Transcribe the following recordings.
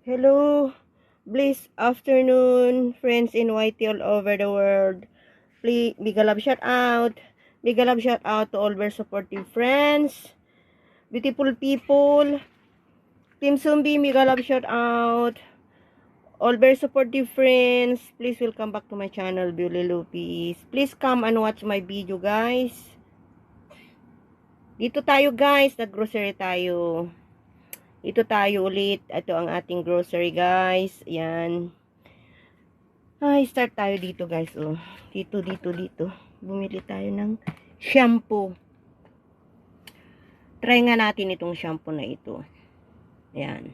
Hello, blessed afternoon, friends in YT all over the world. Please, big love shout out. Big love shout out to all very supportive friends, beautiful people. Team Zombie, big love shout out. All very supportive friends, please welcome back to my channel, Beauty Lupis. Please come and watch my video, guys. Dito tayo, guys. Nag-grocery tayo. Ito tayo ulit. Ito ang ating grocery, guys. Ayan. Ay, start tayo dito, guys. Oh. Dito. Bumili tayo ng shampoo. Try nga natin itong shampoo na ito. Ayan.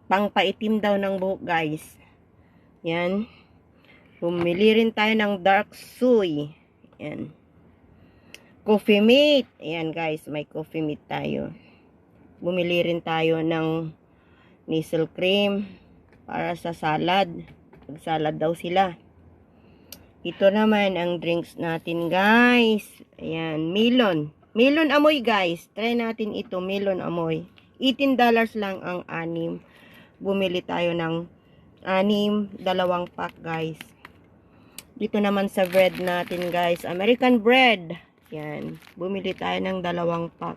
Pangpaitim daw ng buhok, guys. Ayan. Bumili rin tayo ng dark soy. Ayan. Coffee mate. Ayan, guys. May coffee mate tayo. Bumili rin tayo ng nasal cream para sa salad. Salad daw sila. Ito naman ang drinks natin, guys. Ayan, melon. Melon amoy, guys. Try natin ito, melon amoy. $18 lang ang 6. Bumili tayo ng 6, 2 pack, guys. Dito naman sa bread natin, guys. American bread. Ayan. Bumili tayo ng 2 pack.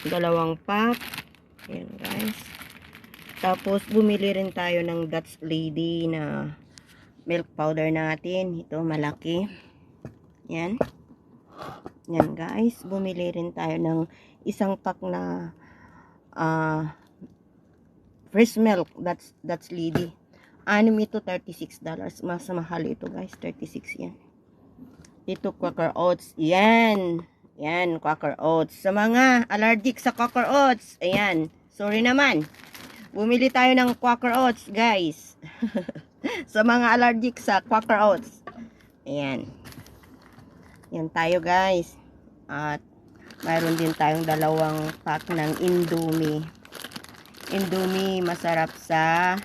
2 pack. Ayan, guys. Tapos, bumili rin tayo ng Dutch Lady na milk powder natin. Ito, malaki. Yan. Yan, guys. Bumili rin tayo ng 1 pack na fresh milk. Dutch Lady. 6 ito, $36. Mas mahal ito, guys. 36 yan. Ito, Quaker Oats. Yan. Yan, Quaker Oats. Sa mga allergic sa Quaker Oats. Ayan. Sorry naman. Bumili tayo ng Quaker Oats, guys. Sa mga allergic sa Quaker Oats. Ayan. Yan tayo, guys. At mayroon din tayong 2 pack ng Indomie. Indomie masarap sa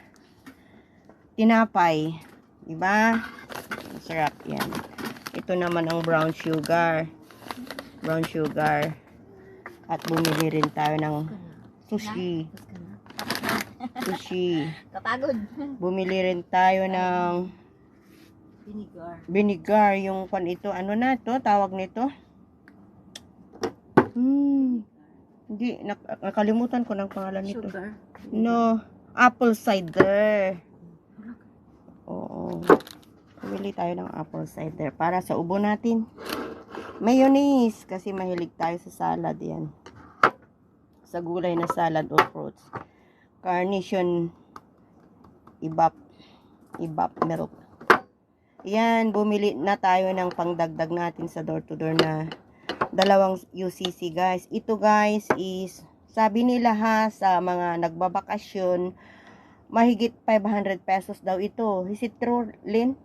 tinapay. Diba? Masarap yan. Ito naman ang brown sugar. Brown sugar. At bumili rin tayo ng sushi. Kapagod. Bumili rin tayo ng vinegar. Yung pan ito, ano na to? Tawag nito? Hindi, nakalimutan ko ng pangalan nito. Sugar. No, apple cider. Oo. Bumili tayo ng apple cider para sa ubo natin. Mayonnaise, kasi mahilig tayo sa salad yan. Sa gulay na salad or fruits. Carnation ibap milk. Yan, bumili na tayo ng pangdagdag natin sa door to door na 2 UCC, guys. Ito, guys, is sabi nila ha, sa mga nagbabakasyon, mahigit 500 pesos daw ito. Is it true, Lynn?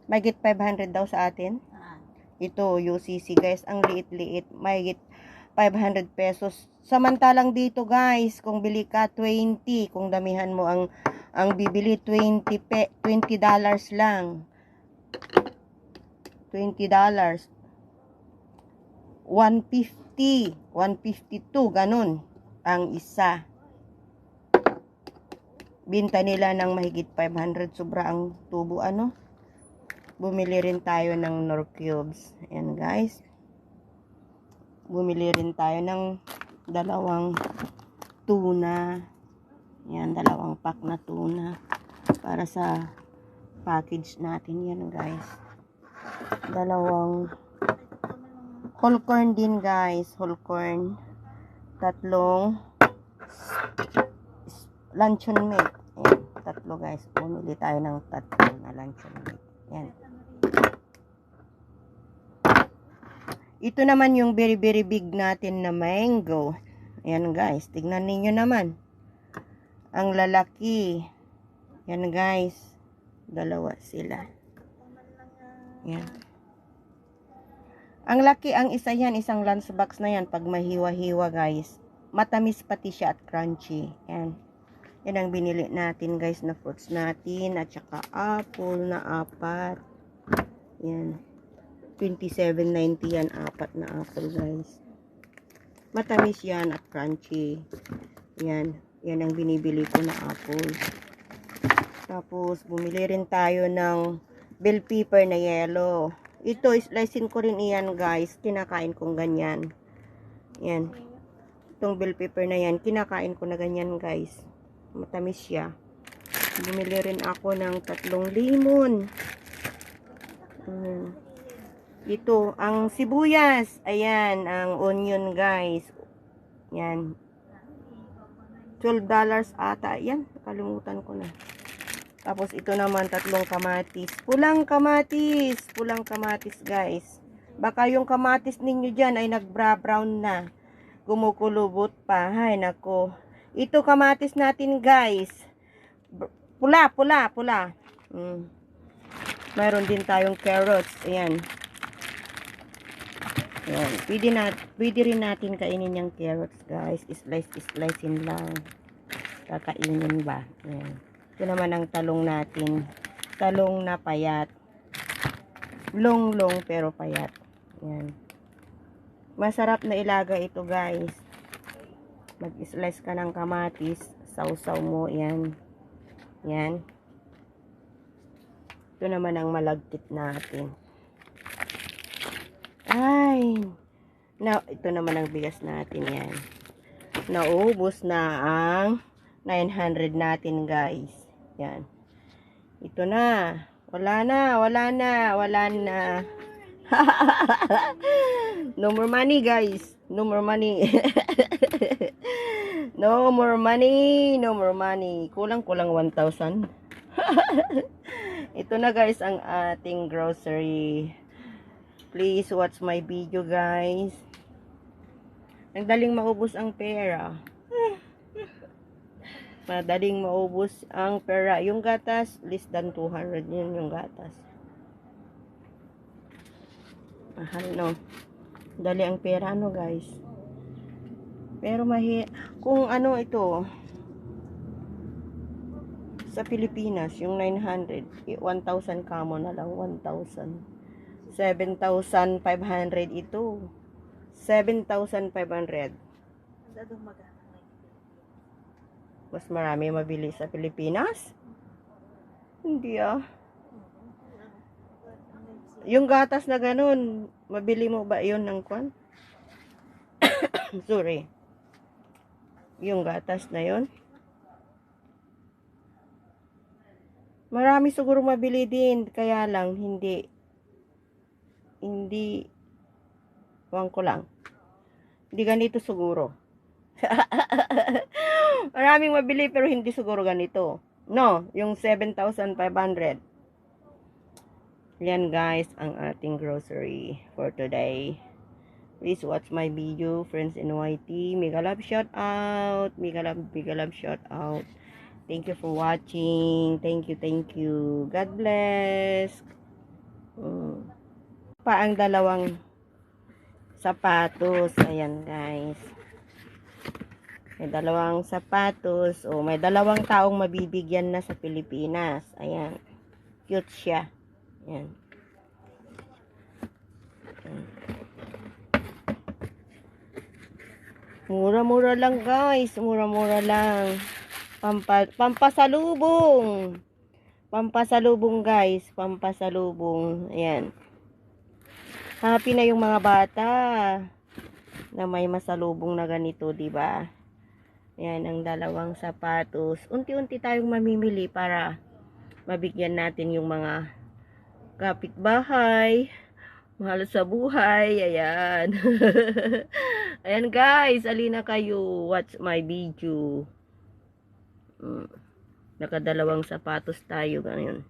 Mahigit 500 daw sa atin? Ito, UCC, guys. Ang liit-liit. Mahigit 500 pesos. Samantalang dito, guys, kung bili ka 20, kung damihan mo ang bibili, $20 lang. $20. 150, 152, ganun ang isa. Binta nila ng mahigit 500, sobra ang tubo, ano? Bumili rin tayo ng Nor Cubes. Ayan, guys. Bumili rin tayo ng 2 tuna. Yan, 2 pack na tuna para sa package natin yan, guys. 2 whole corn din, guys. Whole corn. 3 luncheon meat. Ayan, 3, guys. Bumili tayo ng 3 na luncheon meat. Yan. Ito naman yung very big natin na mango. Ayan, guys. Tignan ninyo naman. Ang lalaki. Yan, guys. 2 sila. Yan. Ang laki, ang isa yan. Isang lunchbox na yan. Pag mahiwa-hiwa, guys. Matamis pati siya at crunchy. Yan. Yan ang binili natin, guys, na fruits natin. At saka apple na 4. Yan. $27.90 yan. 4 na apple, guys. Matamis yan at crunchy. Yan. Yan ang binibili ko na apple. Tapos, bumili rin tayo ng bell pepper na yellow. Ito, slicein ko rin iyan, guys. Kinakain kong ganyan. Yan. Itong bell pepper na yan, kinakain ko na ganyan, guys. Matamis siya. Bumili rin ako ng 3 limon. Ito, ang sibuyas. Ayan, ang onion, guys. Yan. $12 ata. Yan, nakalimutan ko na. Tapos ito naman 3 kamatis. Pulang kamatis. Pulang kamatis, guys. Baka yung kamatis ninyo dyan ay nagbra-brown na. Gumukulubot pa. Hay, nako. Ito kamatis natin, guys. Pula. Mayroon din tayong carrots. Ayan. Ayan. Pwede rin natin kainin yung carrots, guys. Slice-slicein lang. Kakainin ba? Ayan. Ito naman ang talong natin. Talong na payat. Long pero payat. Ayan. Masarap na ilaga ito, guys. Mag-slice ka ng kamatis. Sausaw mo. Ayan. Ayan. Ito naman ang malagkit natin. Ay. Ito naman ang bigas natin. Yan. Naubos na ang 900 natin, guys. Yan. Ito na. Wala na. No more money, guys. No more money. No more money. Kulang 1,000. Ito na, guys, ang ating grocery. Please watch my video, guys. Nagdaling maubos ang pera. Madaling maubos ang pera. Yung gatas, less than 200 yun yung gatas. Mahal, no? Dali ang pera, no, guys? Pero kung ano ito, sa Pilipinas, yung 900, 1,000 kamo na lang, 1,000. 7,500 ito. 7,500. Mas marami mabili sa Pilipinas? Hindi ah. Yung gatas na ganun, mabili mo ba yun ng kwan? Sorry. Yung gatas na yun. Marami siguro mabili din, kaya lang hindi wang ko lang. Hindi ganito siguro. Maraming mabili pero hindi siguro ganito. No, yung 7,500. Yan, guys, ang ating grocery for today. Please watch my video, friends in YT. Mega love shout out. Mega love shout out. Thank you for watching. Thank you. God bless. Pa ang dalawang sapatos. Ayan, guys. May dalawang sapatos. O, may dalawang taong mabibigyan na sa Pilipinas. Ayan. Cute siya. Ayan. Mura-mura lang, guys. Mura-mura lang. Pampasalubong. Pampasalubong, guys. Pampasalubong. Ayan. Happy na yung mga bata na may masalubong na ganito, diba? Ayan, ang dalawang sapatos. Unti-unti tayong mamimili para mabigyan natin yung mga kapitbahay, mahal sa buhay. Ayan. Ayan, guys. Alina kayo. Watch my video. Nakadalawang sapatos tayo. Ganyan.